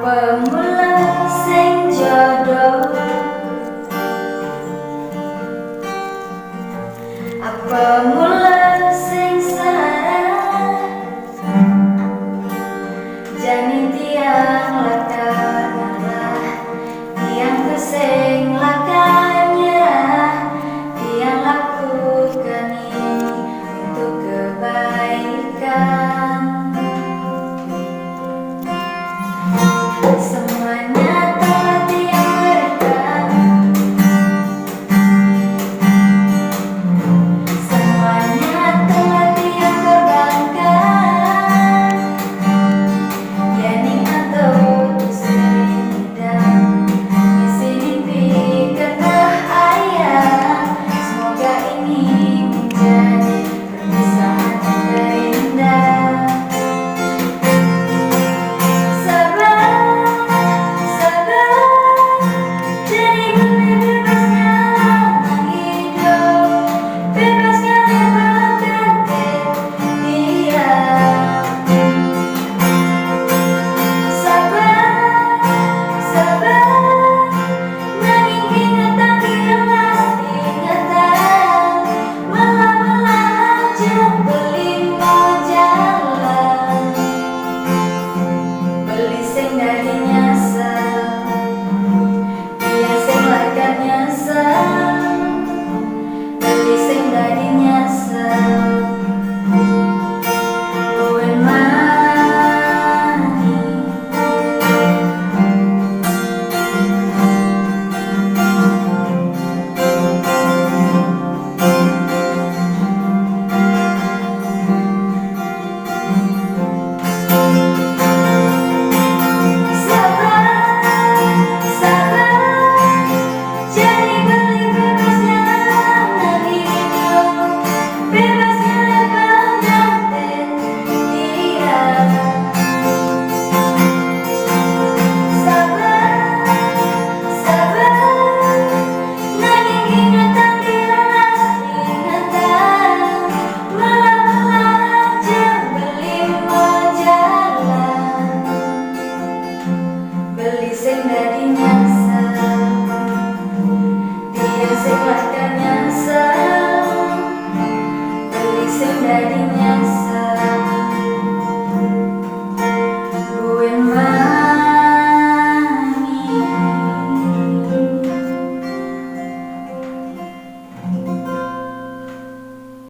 Pemula sing jodoh, apa mula sing sarah, jani tiang lakar ngalah, tiang keseng lakar nyerah, tiang lakukan ini untuk kebaikan. Semuanya telah tiang berikan, semuanya telah tiang korbankan. Yani atau tidak, misi mimpi kata ayah. Semoga ini menjadi perpisahan terindah. Beli sing dadi nyasar, dia sing lakar nyasar. Beli sing dadi nyasar.